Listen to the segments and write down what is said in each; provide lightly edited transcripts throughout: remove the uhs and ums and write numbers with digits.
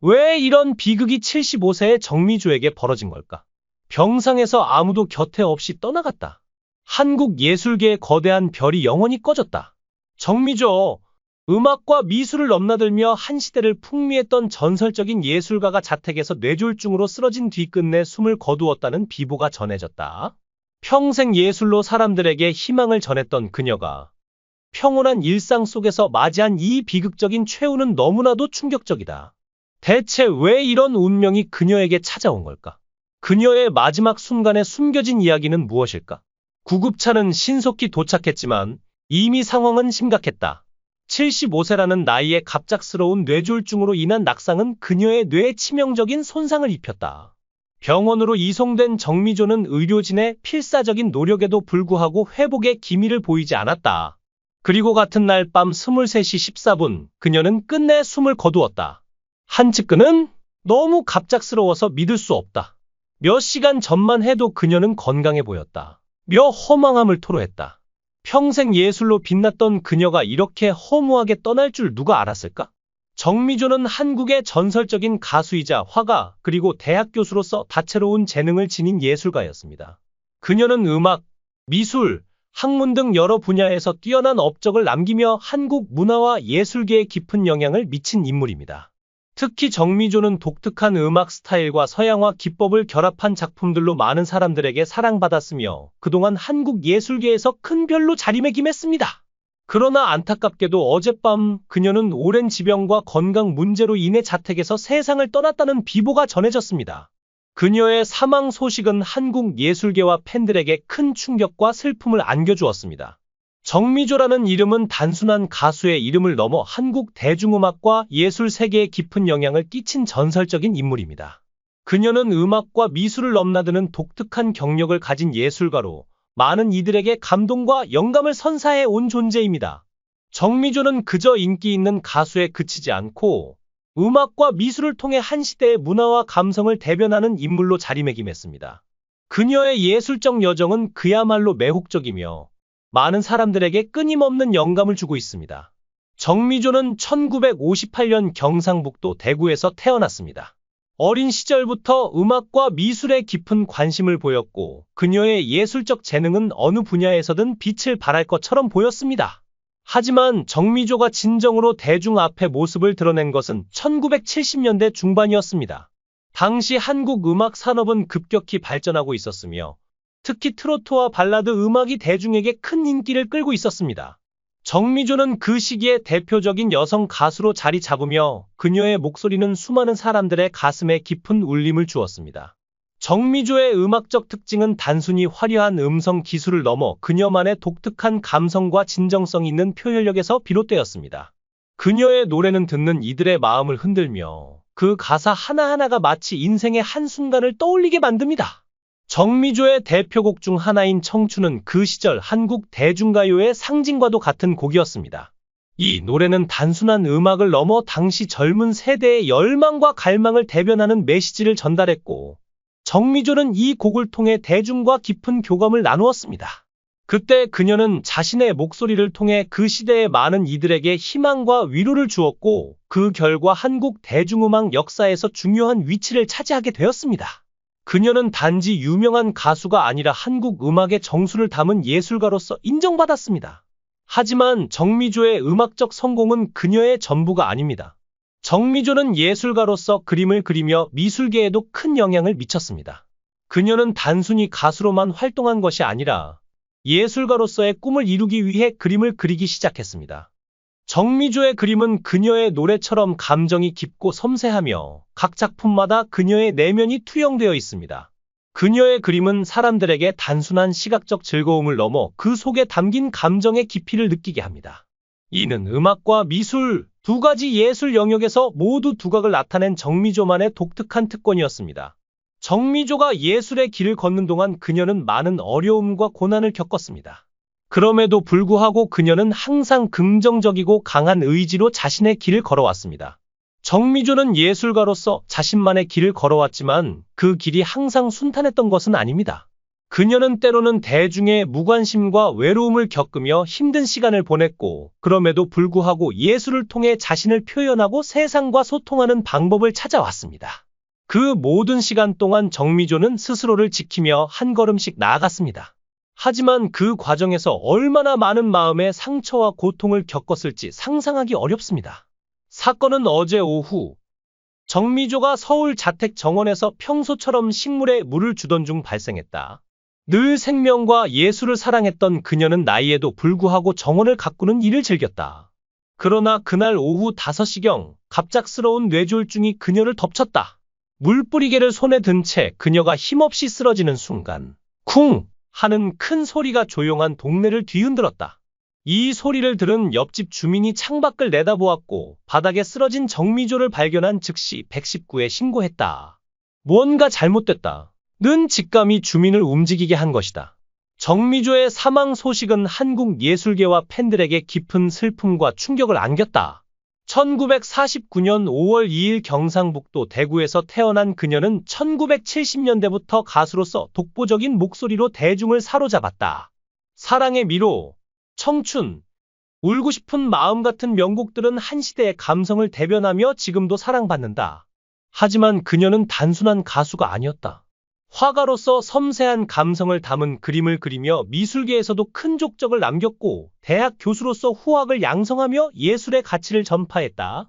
왜 이런 비극이 75세의 정미조에게 벌어진 걸까? 병상에서 아무도 곁에 없이 떠나갔다. 한국 예술계의 거대한 별이 영원히 꺼졌다. 정미조, 음악과 미술을 넘나들며 한 시대를 풍미했던 전설적인 예술가가 자택에서 뇌졸중으로 쓰러진 뒤 끝내 숨을 거두었다는 비보가 전해졌다. 평생 예술로 사람들에게 희망을 전했던 그녀가 평온한 일상 속에서 맞이한 이 비극적인 최후는 너무나도 충격적이다. 대체 왜 이런 운명이 그녀에게 찾아온 걸까? 그녀의 마지막 순간에 숨겨진 이야기는 무엇일까? 구급차는 신속히 도착했지만 이미 상황은 심각했다. 75세라는 나이에 갑작스러운 뇌졸중으로 인한 낙상은 그녀의 뇌에 치명적인 손상을 입혔다. 병원으로 이송된 정미조는 의료진의 필사적인 노력에도 불구하고 회복의 기미를 보이지 않았다. 그리고 같은 날 밤 23시 14분, 그녀는 끝내 숨을 거두었다. 한 측근은 너무 갑작스러워서 믿을 수 없다. 몇 시간 전만 해도 그녀는 건강해 보였다. 며 허망함을 토로했다. 평생 예술로 빛났던 그녀가 이렇게 허무하게 떠날 줄 누가 알았을까? 정미조는 한국의 전설적인 가수이자 화가 그리고 대학 교수로서 다채로운 재능을 지닌 예술가였습니다. 그녀는 음악, 미술, 학문 등 여러 분야에서 뛰어난 업적을 남기며 한국 문화와 예술계에 깊은 영향을 미친 인물입니다. 특히 정미조는 독특한 음악 스타일과 서양화 기법을 결합한 작품들로 많은 사람들에게 사랑받았으며 그동안 한국 예술계에서 큰 별로 자리매김했습니다. 그러나 안타깝게도 어젯밤 그녀는 오랜 지병과 건강 문제로 인해 자택에서 세상을 떠났다는 비보가 전해졌습니다. 그녀의 사망 소식은 한국 예술계와 팬들에게 큰 충격과 슬픔을 안겨주었습니다. 정미조라는 이름은 단순한 가수의 이름을 넘어 한국 대중음악과 예술 세계에 깊은 영향을 끼친 전설적인 인물입니다. 그녀는 음악과 미술을 넘나드는 독특한 경력을 가진 예술가로 많은 이들에게 감동과 영감을 선사해 온 존재입니다. 정미조는 그저 인기 있는 가수에 그치지 않고 음악과 미술을 통해 한 시대의 문화와 감성을 대변하는 인물로 자리매김했습니다. 그녀의 예술적 여정은 그야말로 매혹적이며 많은 사람들에게 끊임없는 영감을 주고 있습니다. 정미조는 1958년 경상북도 대구에서 태어났습니다. 어린 시절부터 음악과 미술에 깊은 관심을 보였고 그녀의 예술적 재능은 어느 분야에서든 빛을 발할 것처럼 보였습니다. 하지만 정미조가 진정으로 대중 앞에 모습을 드러낸 것은 1970년대 중반이었습니다. 당시 한국 음악 산업은 급격히 발전하고 있었으며 특히 트로트와 발라드 음악이 대중에게 큰 인기를 끌고 있었습니다. 정미조는 그 시기에 대표적인 여성 가수로 자리 잡으며 그녀의 목소리는 수많은 사람들의 가슴에 깊은 울림을 주었습니다. 정미조의 음악적 특징은 단순히 화려한 음성 기술을 넘어 그녀만의 독특한 감성과 진정성 있는 표현력에서 비롯되었습니다. 그녀의 노래는 듣는 이들의 마음을 흔들며 그 가사 하나하나가 마치 인생의 한순간을 떠올리게 만듭니다. 정미조의 대표곡 중 하나인 청춘은 그 시절 한국 대중가요의 상징과도 같은 곡이었습니다. 이 노래는 단순한 음악을 넘어 당시 젊은 세대의 열망과 갈망을 대변하는 메시지를 전달했고 정미조는 이 곡을 통해 대중과 깊은 교감을 나누었습니다. 그때 그녀는 자신의 목소리를 통해 그 시대의 많은 이들에게 희망과 위로를 주었고 그 결과 한국 대중음악 역사에서 중요한 위치를 차지하게 되었습니다. 그녀는 단지 유명한 가수가 아니라 한국 음악의 정수를 담은 예술가로서 인정받았습니다. 하지만 정미조의 음악적 성공은 그녀의 전부가 아닙니다. 정미조는 예술가로서 그림을 그리며 미술계에도 큰 영향을 미쳤습니다. 그녀는 단순히 가수로만 활동한 것이 아니라 예술가로서의 꿈을 이루기 위해 그림을 그리기 시작했습니다. 정미조의 그림은 그녀의 노래처럼 감정이 깊고 섬세하며 각 작품마다 그녀의 내면이 투영되어 있습니다. 그녀의 그림은 사람들에게 단순한 시각적 즐거움을 넘어 그 속에 담긴 감정의 깊이를 느끼게 합니다. 이는 음악과 미술 두 가지 예술 영역에서 모두 두각을 나타낸 정미조만의 독특한 특권이었습니다. 정미조가 예술의 길을 걷는 동안 그녀는 많은 어려움과 고난을 겪었습니다. 그럼에도 불구하고 그녀는 항상 긍정적이고 강한 의지로 자신의 길을 걸어왔습니다. 정미조는 예술가로서 자신만의 길을 걸어왔지만 그 길이 항상 순탄했던 것은 아닙니다. 그녀는 때로는 대중의 무관심과 외로움을 겪으며 힘든 시간을 보냈고, 그럼에도 불구하고 예술을 통해 자신을 표현하고 세상과 소통하는 방법을 찾아왔습니다. 그 모든 시간 동안 정미조는 스스로를 지키며 한 걸음씩 나아갔습니다. 하지만 그 과정에서 얼마나 많은 마음의 상처와 고통을 겪었을지 상상하기 어렵습니다. 사건은 어제 오후, 정미조가 서울 자택 정원에서 평소처럼 식물에 물을 주던 중 발생했다. 늘 생명과 예술을 사랑했던 그녀는 나이에도 불구하고 정원을 가꾸는 일을 즐겼다. 그러나 그날 오후 5시경 갑작스러운 뇌졸중이 그녀를 덮쳤다. 물뿌리개를 손에 든 채 그녀가 힘없이 쓰러지는 순간 쿵 하는 큰 소리가 조용한 동네를 뒤흔들었다. 이 소리를 들은 옆집 주민이 창밖을 내다보았고 바닥에 쓰러진 정미조를 발견한 즉시 119에 신고했다. 뭔가 잘못됐다. 는 직감이 주민을 움직이게 한 것이다. 정미조의 사망 소식은 한국 예술계와 팬들에게 깊은 슬픔과 충격을 안겼다. 1949년 5월 2일 경상북도 대구에서 태어난 그녀는 1970년대부터 가수로서 독보적인 목소리로 대중을 사로잡았다. 사랑의 미로, 청춘, 울고 싶은 마음 같은 명곡들은 한 시대의 감성을 대변하며 지금도 사랑받는다. 하지만 그녀는 단순한 가수가 아니었다. 화가로서 섬세한 감성을 담은 그림을 그리며 미술계에서도 큰 족적을 남겼고 대학 교수로서 후학을 양성하며 예술의 가치를 전파했다.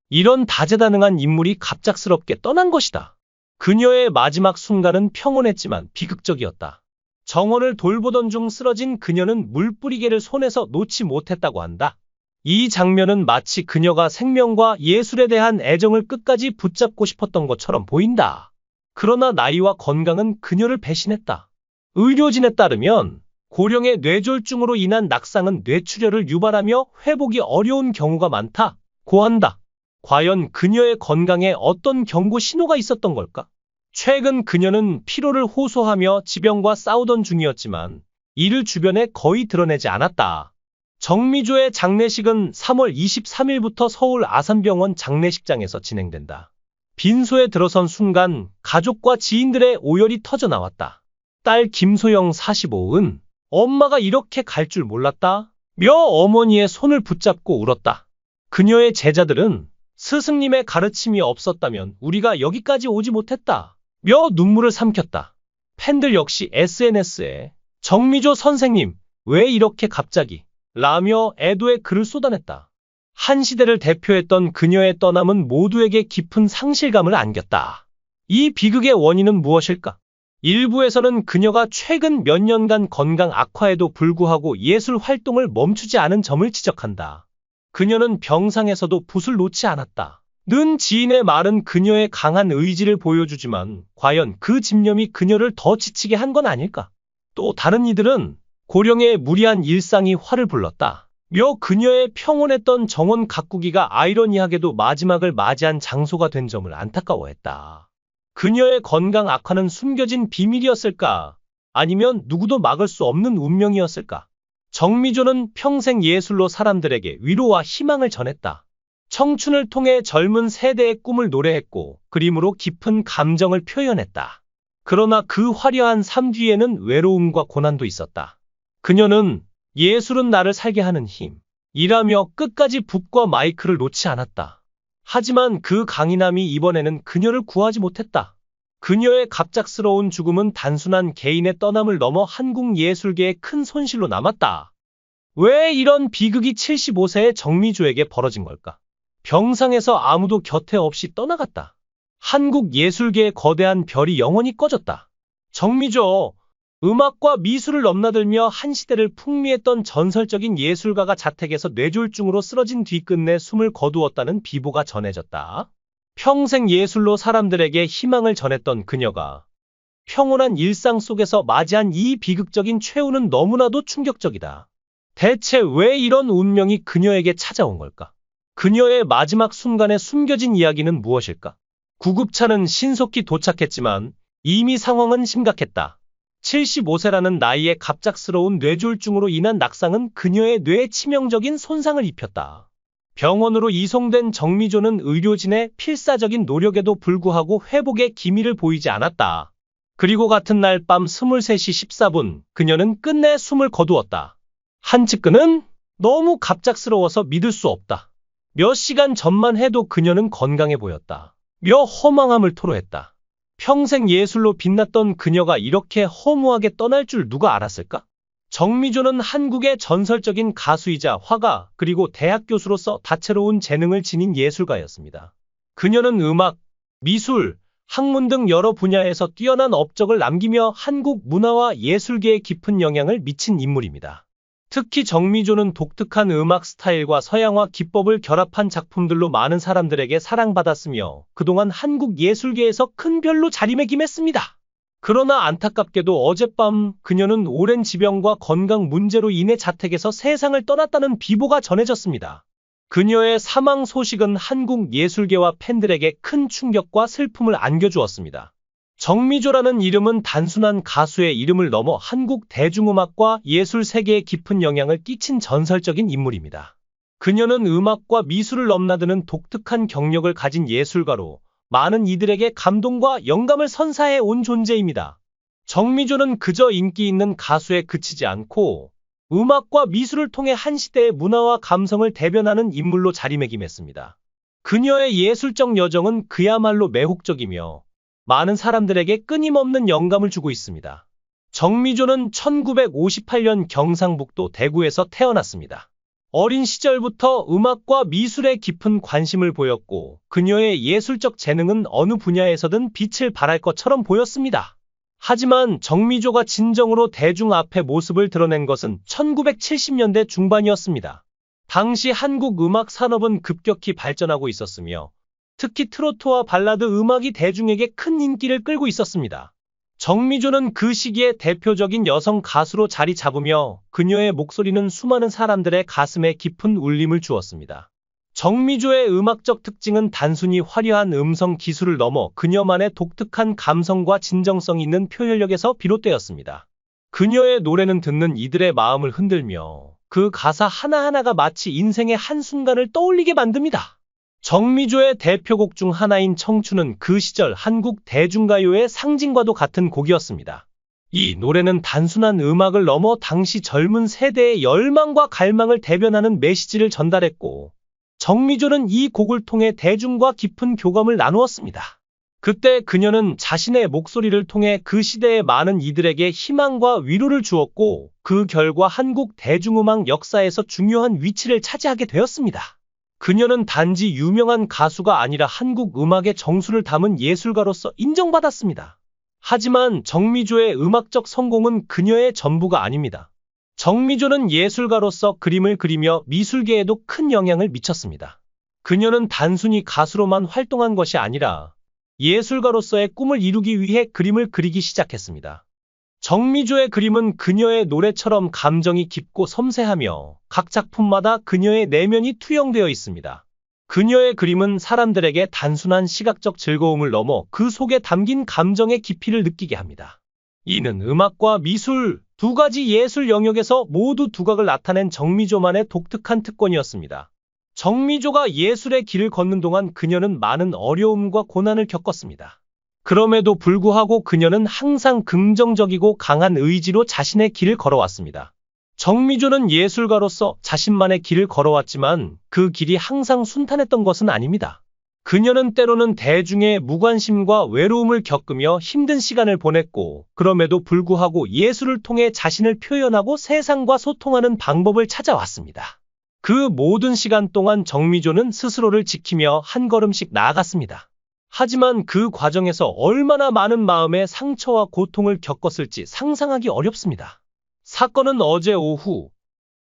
이런 다재다능한 인물이 갑작스럽게 떠난 것이다. 그녀의 마지막 순간은 평온했지만 비극적이었다. 정원을 돌보던 중 쓰러진 그녀는 물뿌리개를 손에서 놓지 못했다고 한다. 이 장면은 마치 그녀가 생명과 예술에 대한 애정을 끝까지 붙잡고 싶었던 것처럼 보인다. 그러나 나이와 건강은 그녀를 배신했다. 의료진에 따르면 고령의 뇌졸중으로 인한 낙상은 뇌출혈을 유발하며 회복이 어려운 경우가 많다고 한다. 과연 그녀의 건강에 어떤 경고 신호가 있었던 걸까? 최근 그녀는 피로를 호소하며 지병과 싸우던 중이었지만 이를 주변에 거의 드러내지 않았다. 정미조의 장례식은 3월 23일부터 서울 아산병원 장례식장에서 진행된다. 빈소에 들어선 순간 가족과 지인들의 오열이 터져 나왔다. 딸 김소영 45은 엄마가 이렇게 갈 줄 몰랐다. 며 어머니의 손을 붙잡고 울었다. 그녀의 제자들은 스승님의 가르침이 없었다면 우리가 여기까지 오지 못했다. 며 눈물을 삼켰다. 팬들 역시 SNS에 정미조 선생님 왜 이렇게 갑자기 라며 애도의 글을 쏟아냈다. 한 시대를 대표했던 그녀의 떠남은 모두에게 깊은 상실감을 안겼다. 이 비극의 원인은 무엇일까? 일부에서는 그녀가 최근 몇 년간 건강 악화에도 불구하고 예술 활동을 멈추지 않은 점을 지적한다. 그녀는 병상에서도 붓을 놓지 않았다. 는 지인의 말은 그녀의 강한 의지를 보여주지만 과연 그 집념이 그녀를 더 지치게 한 건 아닐까? 또 다른 이들은 고령의 무리한 일상이 화를 불렀다. 며 그녀의 평온했던 정원 가꾸기가 아이러니하게도 마지막을 맞이한 장소가 된 점을 안타까워했다. 그녀의 건강 악화는 숨겨진 비밀이었을까? 아니면 누구도 막을 수 없는 운명이었을까? 정미조는 평생 예술로 사람들에게 위로와 희망을 전했다. 청춘을 통해 젊은 세대의 꿈을 노래했고 그림으로 깊은 감정을 표현했다. 그러나 그 화려한 삶 뒤에는 외로움과 고난도 있었다. 그녀는 예술은 나를 살게 하는 힘, 이라며 끝까지 붓과 마이크를 놓지 않았다. 하지만 그 강인함이 이번에는 그녀를 구하지 못했다. 그녀의 갑작스러운 죽음은 단순한 개인의 떠남을 넘어 한국 예술계의 큰 손실로 남았다. 왜 이런 비극이 75세의 정미조에게 벌어진 걸까? 병상에서 아무도 곁에 없이 떠나갔다. 한국 예술계의 거대한 별이 영원히 꺼졌다. 정미조, 음악과 미술을 넘나들며 한 시대를 풍미했던 전설적인 예술가가 자택에서 뇌졸중으로 쓰러진 뒤 끝내 숨을 거두었다는 비보가 전해졌다. 평생 예술로 사람들에게 희망을 전했던 그녀가 평온한 일상 속에서 맞이한 이 비극적인 최후는 너무나도 충격적이다. 대체 왜 이런 운명이 그녀에게 찾아온 걸까? 그녀의 마지막 순간에 숨겨진 이야기는 무엇일까? 구급차는 신속히 도착했지만 이미 상황은 심각했다. 75세라는 나이에 갑작스러운 뇌졸중으로 인한 낙상은 그녀의 뇌에 치명적인 손상을 입혔다. 병원으로 이송된 정미조는 의료진의 필사적인 노력에도 불구하고 회복의 기미를 보이지 않았다. 그리고 같은 날 밤 23시 14분, 그녀는 끝내 숨을 거두었다. 한 측근은 너무 갑작스러워서 믿을 수 없다. 몇 시간 전만 해도 그녀는 건강해 보였다. 며 허망함을 토로했다. 평생 예술로 빛났던 그녀가 이렇게 허무하게 떠날 줄 누가 알았을까? 정미조는 한국의 전설적인 가수이자 화가 그리고 대학 교수로서 다채로운 재능을 지닌 예술가였습니다. 그녀는 음악, 미술, 학문 등 여러 분야에서 뛰어난 업적을 남기며 한국 문화와 예술계에 깊은 영향을 미친 인물입니다. 특히 정미조는 독특한 음악 스타일과 서양화 기법을 결합한 작품들로 많은 사람들에게 사랑받았으며 그동안 한국 예술계에서 큰 별로 자리매김했습니다. 그러나 안타깝게도 어젯밤 그녀는 오랜 지병과 건강 문제로 인해 자택에서 세상을 떠났다는 비보가 전해졌습니다. 그녀의 사망 소식은 한국 예술계와 팬들에게 큰 충격과 슬픔을 안겨주었습니다. 정미조라는 이름은 단순한 가수의 이름을 넘어 한국 대중음악과 예술 세계에 깊은 영향을 끼친 전설적인 인물입니다. 그녀는 음악과 미술을 넘나드는 독특한 경력을 가진 예술가로 많은 이들에게 감동과 영감을 선사해 온 존재입니다. 정미조는 그저 인기 있는 가수에 그치지 않고 음악과 미술을 통해 한 시대의 문화와 감성을 대변하는 인물로 자리매김했습니다. 그녀의 예술적 여정은 그야말로 매혹적이며 많은 사람들에게 끊임없는 영감을 주고 있습니다. 정미조는 1958년 경상북도 대구에서 태어났습니다. 어린 시절부터 음악과 미술에 깊은 관심을 보였고 그녀의 예술적 재능은 어느 분야에서든 빛을 발할 것처럼 보였습니다. 하지만 정미조가 진정으로 대중 앞에 모습을 드러낸 것은 1970년대 중반이었습니다. 당시 한국 음악 산업은 급격히 발전하고 있었으며 특히 트로트와 발라드 음악이 대중에게 큰 인기를 끌고 있었습니다. 정미조는 그 시기에 대표적인 여성 가수로 자리 잡으며 그녀의 목소리는 수많은 사람들의 가슴에 깊은 울림을 주었습니다. 정미조의 음악적 특징은 단순히 화려한 음성 기술을 넘어 그녀만의 독특한 감성과 진정성 있는 표현력에서 비롯되었습니다. 그녀의 노래는 듣는 이들의 마음을 흔들며 그 가사 하나하나가 마치 인생의 한순간을 떠올리게 만듭니다. 정미조의 대표곡 중 하나인 청춘은 그 시절 한국 대중가요의 상징과도 같은 곡이었습니다. 이 노래는 단순한 음악을 넘어 당시 젊은 세대의 열망과 갈망을 대변하는 메시지를 전달했고, 정미조는 이 곡을 통해 대중과 깊은 교감을 나누었습니다. 그때 그녀는 자신의 목소리를 통해 그 시대의 많은 이들에게 희망과 위로를 주었고, 그 결과 한국 대중음악 역사에서 중요한 위치를 차지하게 되었습니다. 그녀는 단지 유명한 가수가 아니라 한국 음악의 정수를 담은 예술가로서 인정받았습니다. 하지만 정미조의 음악적 성공은 그녀의 전부가 아닙니다. 정미조는 예술가로서 그림을 그리며 미술계에도 큰 영향을 미쳤습니다. 그녀는 단순히 가수로만 활동한 것이 아니라 예술가로서의 꿈을 이루기 위해 그림을 그리기 시작했습니다. 정미조의 그림은 그녀의 노래처럼 감정이 깊고 섬세하며 각 작품마다 그녀의 내면이 투영되어 있습니다. 그녀의 그림은 사람들에게 단순한 시각적 즐거움을 넘어 그 속에 담긴 감정의 깊이를 느끼게 합니다. 이는 음악과 미술 두 가지 예술 영역에서 모두 두각을 나타낸 정미조만의 독특한 특권이었습니다. 정미조가 예술의 길을 걷는 동안 그녀는 많은 어려움과 고난을 겪었습니다. 그럼에도 불구하고 그녀는 항상 긍정적이고 강한 의지로 자신의 길을 걸어왔습니다. 정미조는 예술가로서 자신만의 길을 걸어왔지만 그 길이 항상 순탄했던 것은 아닙니다. 그녀는 때로는 대중의 무관심과 외로움을 겪으며 힘든 시간을 보냈고, 그럼에도 불구하고 예술을 통해 자신을 표현하고 세상과 소통하는 방법을 찾아왔습니다. 그 모든 시간 동안 정미조는 스스로를 지키며 한 걸음씩 나아갔습니다. 하지만 그 과정에서 얼마나 많은 마음의 상처와 고통을 겪었을지 상상하기 어렵습니다. 사건은 어제 오후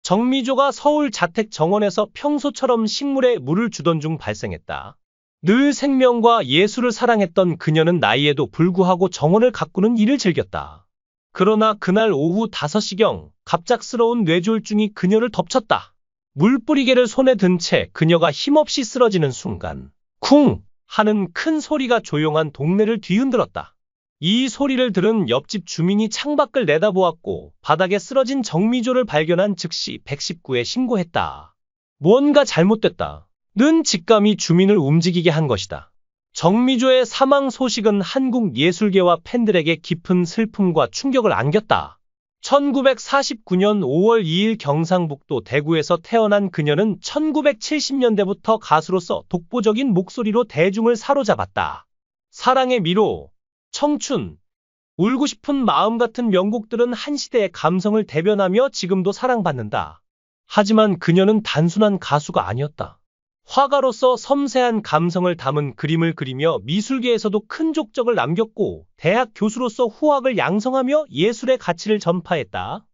정미조가 서울 자택 정원에서 평소처럼 식물에 물을 주던 중 발생했다. 늘 생명과 예술을 사랑했던 그녀는 나이에도 불구하고 정원을 가꾸는 일을 즐겼다. 그러나 그날 오후 5시경 갑작스러운 뇌졸중이 그녀를 덮쳤다. 물뿌리개를 손에 든 채 그녀가 힘없이 쓰러지는 순간 쿵! 하는 큰 소리가 조용한 동네를 뒤흔들었다. 이 소리를 들은 옆집 주민이 창밖을 내다보았고 바닥에 쓰러진 정미조를 발견한 즉시 119에 신고했다. 무언가 잘못됐다. 는 직감이 주민을 움직이게 한 것이다. 정미조의 사망 소식은 한국 예술계와 팬들에게 깊은 슬픔과 충격을 안겼다. 1949년 5월 2일 경상북도 대구에서 태어난 그녀는 1970년대부터 가수로서 독보적인 목소리로 대중을 사로잡았다. 사랑의 미로, 청춘, 울고 싶은 마음 같은 명곡들은 한 시대의 감성을 대변하며 지금도 사랑받는다. 하지만 그녀는 단순한 가수가 아니었다. 화가로서 섬세한 감성을 담은 그림을 그리며 미술계에서도 큰 족적을 남겼고 대학 교수로서 후학을 양성하며 예술의 가치를 전파했다.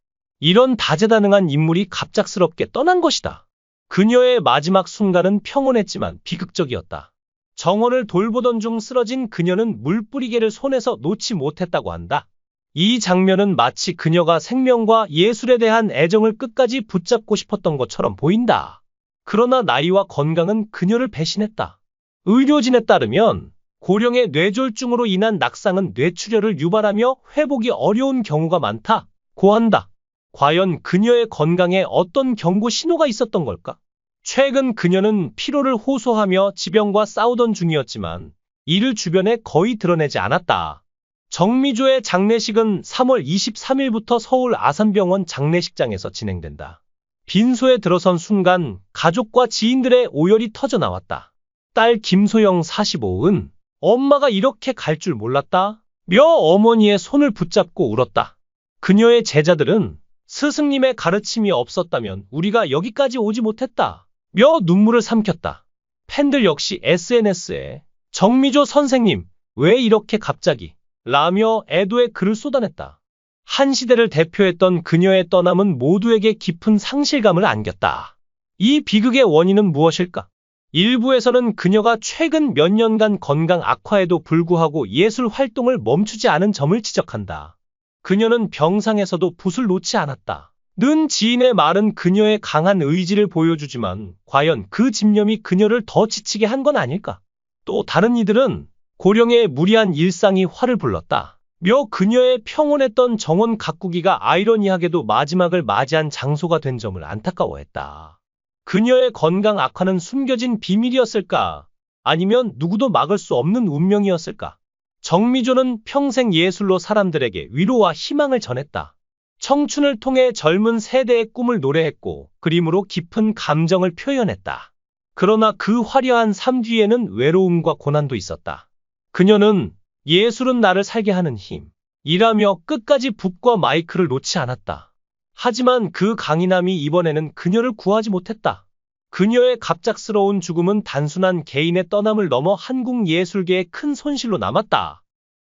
이런 다재다능한 인물이 갑작스럽게 떠난 것이다. 그녀의 마지막 순간은 평온했지만 비극적이었다. 정원을 돌보던 중 쓰러진 그녀는 물뿌리개를 손에서 놓지 못했다고 한다. 이 장면은 마치 그녀가 생명과 예술에 대한 애정을 끝까지 붙잡고 싶었던 것처럼 보인다. 그러나 나이와 건강은 그녀를 배신했다. 의료진에 따르면 고령의 뇌졸중으로 인한 낙상은 뇌출혈을 유발하며 회복이 어려운 경우가 많다고 한다. 과연 그녀의 건강에 어떤 경고 신호가 있었던 걸까? 최근 그녀는 피로를 호소하며 지병과 싸우던 중이었지만 이를 주변에 거의 드러내지 않았다. 정미조의 장례식은 3월 23일부터 서울 아산병원 장례식장에서 진행된다. 빈소에 들어선 순간 가족과 지인들의 오열이 터져나왔다. 딸 김소영 45은 엄마가 이렇게 갈 줄 몰랐다 며 어머니의 손을 붙잡고 울었다. 그녀의 제자들은 스승님의 가르침이 없었다면 우리가 여기까지 오지 못했다 며 눈물을 삼켰다. 팬들 역시 SNS에 정미조 선생님 왜 이렇게 갑자기 라며 애도의 글을 쏟아냈다. 한 시대를 대표했던 그녀의 떠남은 모두에게 깊은 상실감을 안겼다. 이 비극의 원인은 무엇일까? 일부에서는 그녀가 최근 몇 년간 건강 악화에도 불구하고 예술 활동을 멈추지 않은 점을 지적한다. 그녀는 병상에서도 붓을 놓지 않았다. 는 지인의 말은 그녀의 강한 의지를 보여주지만 과연 그 집념이 그녀를 더 지치게 한 건 아닐까? 또 다른 이들은 고령의 무리한 일상이 화를 불렀다. 며 그녀의 평온했던 정원 가꾸기가 아이러니하게도 마지막을 맞이한 장소가 된 점을 안타까워했다. 그녀의 건강 악화는 숨겨진 비밀이었을까? 아니면 누구도 막을 수 없는 운명이었을까? 정미조는 평생 예술로 사람들에게 위로와 희망을 전했다. 청춘을 통해 젊은 세대의 꿈을 노래했고 그림으로 깊은 감정을 표현했다. 그러나 그 화려한 삶 뒤에는 외로움과 고난도 있었다. 그녀는 예술은 나를 살게 하는 힘 이라며 끝까지 붓과 마이크를 놓지 않았다. 하지만 그 강인함이 이번에는 그녀를 구하지 못했다. 그녀의 갑작스러운 죽음은 단순한 개인의 떠남을 넘어 한국 예술계의 큰 손실로 남았다.